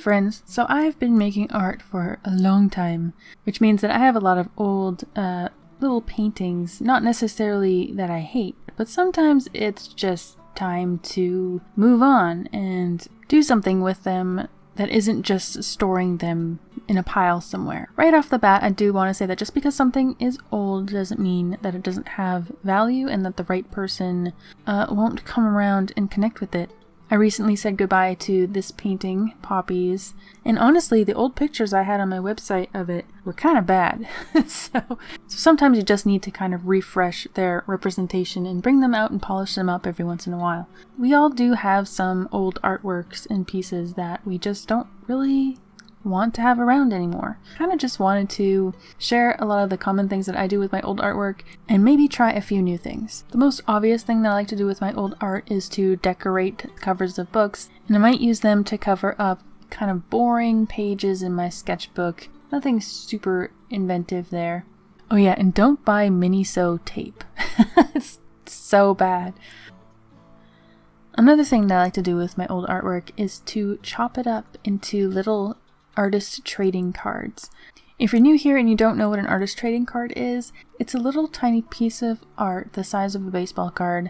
friends, so I've been making art for a long time, which means that I have a lot of old little paintings, not necessarily that I hate, but sometimes it's just time to move on and do something with them that isn't just storing them in a pile somewhere. Right off the bat, I do want to say that just because something is old doesn't mean that it doesn't have value and that the right person won't come around and connect with it. I recently said goodbye to this painting, Poppies, and honestly, the old pictures I had on my website of it were kind of bad. So sometimes you just need to kind of refresh their representation and bring them out and polish them up every once in a while. We all do have some old artworks and pieces that we just don't really want to have around anymore. Kind of just wanted to share a lot of the common things that I do with my old artwork and maybe try a few new things. The most obvious thing that I like to do with my old art is to decorate covers of books, and I might use them to cover up kind of boring pages in my sketchbook. Nothing super inventive there. Oh yeah, and don't buy Miniso tape. It's so bad. Another thing that I like to do with my old artwork is to chop it up into little artist trading cards. If you're new here and you don't know what an artist trading card is, it's a little tiny piece of art the size of a baseball card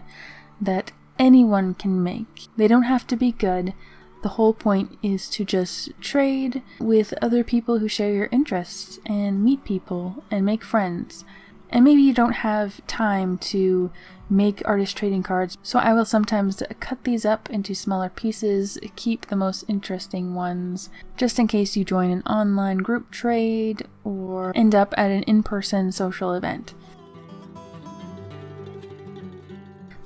that anyone can make. They don't have to be good. The whole point is to just trade with other people who share your interests and meet people and make friends. And maybe you don't have time to make artist trading cards, so I will sometimes cut these up into smaller pieces, keep the most interesting ones, just in case you join an online group trade or end up at an in-person social event.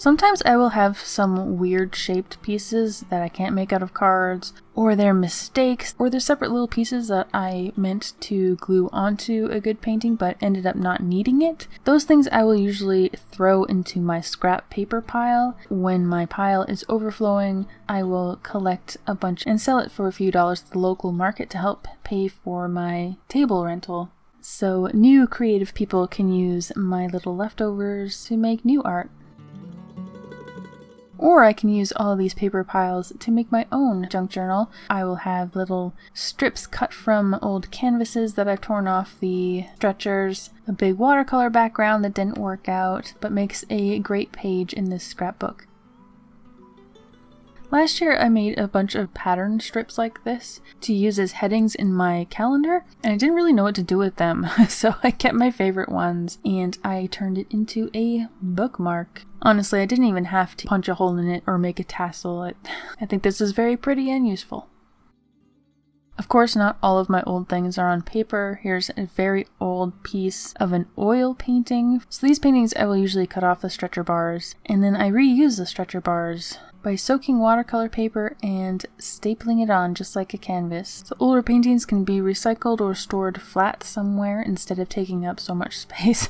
Sometimes I will have some weird shaped pieces that I can't make out of cards, or they're mistakes, or they're separate little pieces that I meant to glue onto a good painting but ended up not needing it. Those things I will usually throw into my scrap paper pile. When my pile is overflowing, I will collect a bunch and sell it for a few dollars at the local market to help pay for my table rental. So new creative people can use my little leftovers to make new art. Or I can use all of these paper piles to make my own junk journal. I will have little strips cut from old canvases that I've torn off the stretchers, a big watercolor background that didn't work out, but makes a great page in this scrapbook. Last year I made a bunch of pattern strips like this to use as headings in my calendar, and I didn't really know what to do with them, so I kept my favorite ones and I turned it into a bookmark. Honestly, I didn't even have to punch a hole in it or make a tassel. I think this is very pretty and useful. Of course, not all of my old things are on paper. Here's a very old piece of an oil painting. So these paintings I will usually cut off the stretcher bars, and then I reuse the stretcher bars by soaking watercolor paper and stapling it on just like a canvas. So older paintings can be recycled or stored flat somewhere instead of taking up so much space.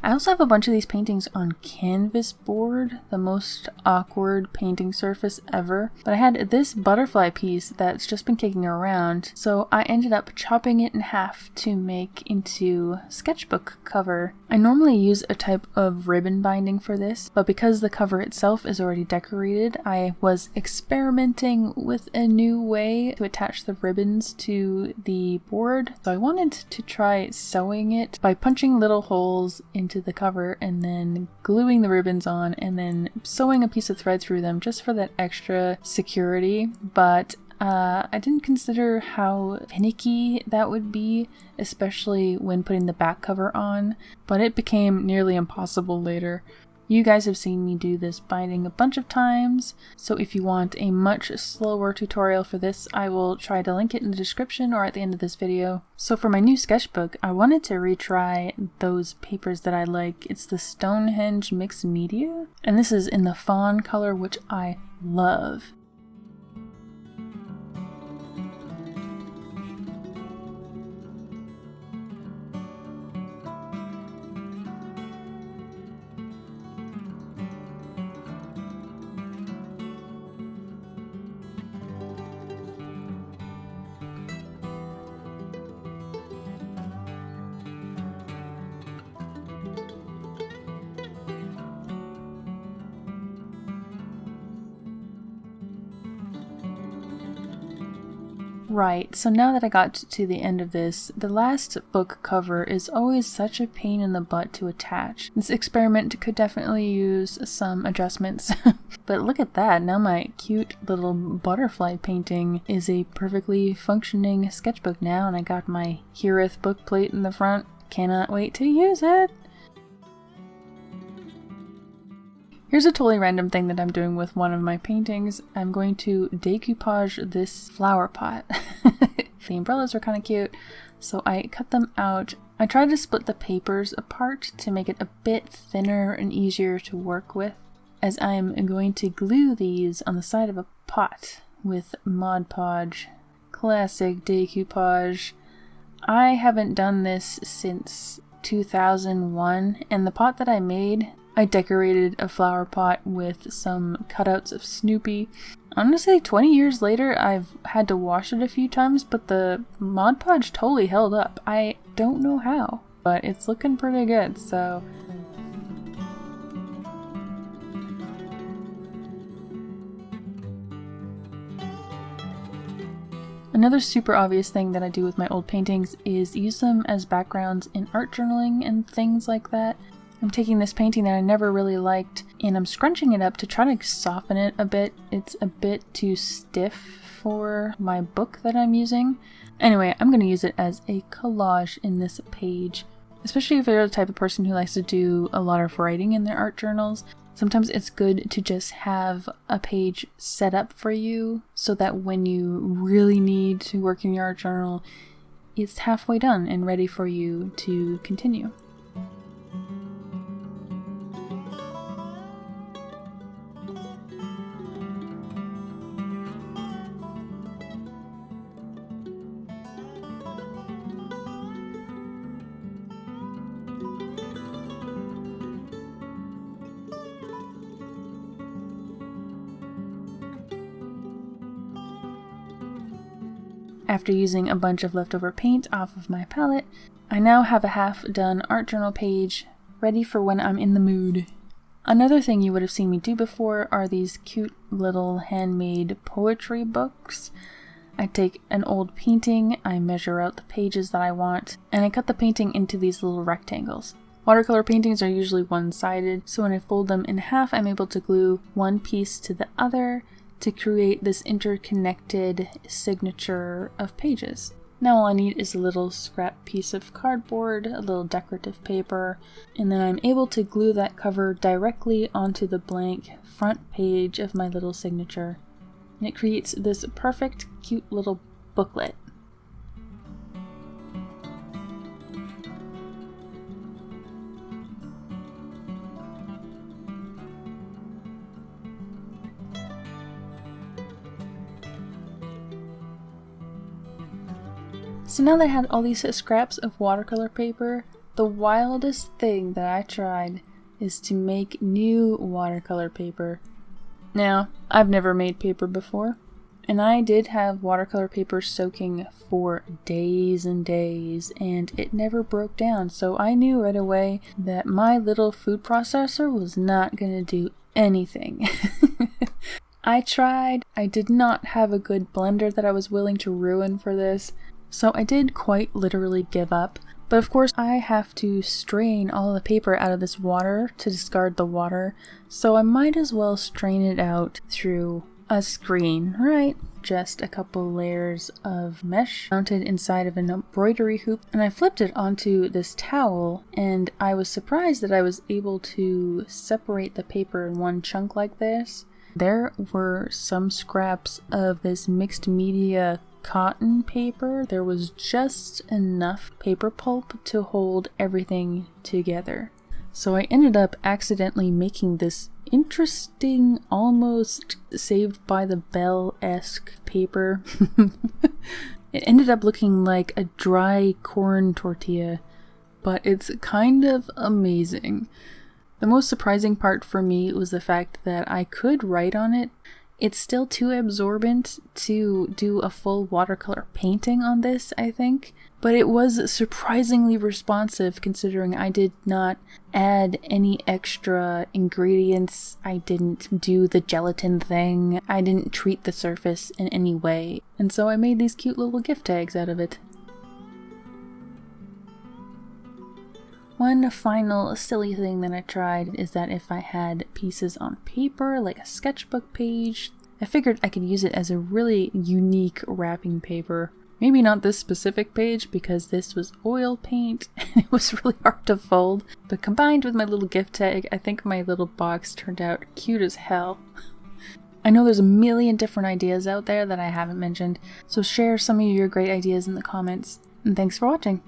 I also have a bunch of these paintings on canvas board, the most awkward painting surface ever. But I had this butterfly piece that's just been kicking around, so I ended up chopping it in half to make into sketchbook cover. I normally use a type of ribbon binding for this, but because the cover itself is already decorated, I was experimenting with a new way to attach the ribbons to the board. So I wanted to try sewing it by punching little holes into the cover and then gluing the ribbons on and then sewing a piece of thread through them just for that extra security. But I didn't consider how finicky that would be, especially when putting the back cover on, but it became nearly impossible later. You guys have seen me do this binding a bunch of times, so if you want a much slower tutorial for this, I will try to link it in the description or at the end of this video. So for my new sketchbook, I wanted to retry those papers that I like. It's the Stonehenge Mixed Media, and this is in the fawn color, which I love. Right, so now that I got to the end of this, the last book cover is always such a pain in the butt to attach. This experiment could definitely use some adjustments. But look at that, now my cute little butterfly painting is a perfectly functioning sketchbook now, and I got my Heareth book plate in the front. Cannot wait to use it! Here's a totally random thing that I'm doing with one of my paintings. I'm going to decoupage this flower pot. The umbrellas are kind of cute, so I cut them out. I tried to split the papers apart to make it a bit thinner and easier to work with, as I'm going to glue these on the side of a pot with Mod Podge. Classic decoupage. I haven't done this since 2001, and the pot that I made, I decorated a flower pot with some cutouts of Snoopy. Honestly, 20 years later, I've had to wash it a few times, but the Mod Podge totally held up. I don't know how, but it's looking pretty good, so... Another super obvious thing that I do with my old paintings is use them as backgrounds in art journaling and things like that. I'm taking this painting that I never really liked and I'm scrunching it up to try to soften it a bit. It's a bit too stiff for my book that I'm using. Anyway, I'm going to use it as a collage in this page. Especially if you're the type of person who likes to do a lot of writing in their art journals. Sometimes it's good to just have a page set up for you so that when you really need to work in your art journal, it's halfway done and ready for you to continue. After using a bunch of leftover paint off of my palette, I now have a half-done art journal page ready for when I'm in the mood. Another thing you would have seen me do before are these cute little handmade poetry books. I take an old painting, I measure out the pages that I want, and I cut the painting into these little rectangles. Watercolor paintings are usually one-sided, so when I fold them in half, I'm able to glue one piece to the other to create this interconnected signature of pages. Now all I need is a little scrap piece of cardboard, a little decorative paper, and then I'm able to glue that cover directly onto the blank front page of my little signature. And it creates this perfect, cute little booklet. So now that I had all these scraps of watercolor paper, the wildest thing that I tried is to make new watercolor paper. Now, I've never made paper before, and I did have watercolor paper soaking for days and days, and it never broke down, so I knew right away that my little food processor was not going to do anything. I tried. I did not have a good blender that I was willing to ruin for this. So I did quite literally give up, but of course I have to strain all the paper out of this water to discard the water, so I might as well strain it out through a screen, right? Just a couple layers of mesh mounted inside of an embroidery hoop, and I flipped it onto this towel, and I was surprised that I was able to separate the paper in one chunk like this. There were some scraps of this mixed media cotton paper. There was just enough paper pulp to hold everything together. So I ended up accidentally making this interesting, almost Saved by the Bell-esque paper. It ended up looking like a dry corn tortilla, but it's kind of amazing. The most surprising part for me was the fact that I could write on it, It's still too absorbent to do a full watercolor painting on this, I think. But it was surprisingly responsive considering I did not add any extra ingredients. I didn't do the gelatin thing. I didn't treat the surface in any way. And so I made these cute little gift tags out of it. One final silly thing that I tried is that if I had pieces on paper, like a sketchbook page, I figured I could use it as a really unique wrapping paper. Maybe not this specific page because this was oil paint and it was really hard to fold, but combined with my little gift tag, I think my little box turned out cute as hell. I know there's a million different ideas out there that I haven't mentioned, so share some of your great ideas in the comments, and thanks for watching!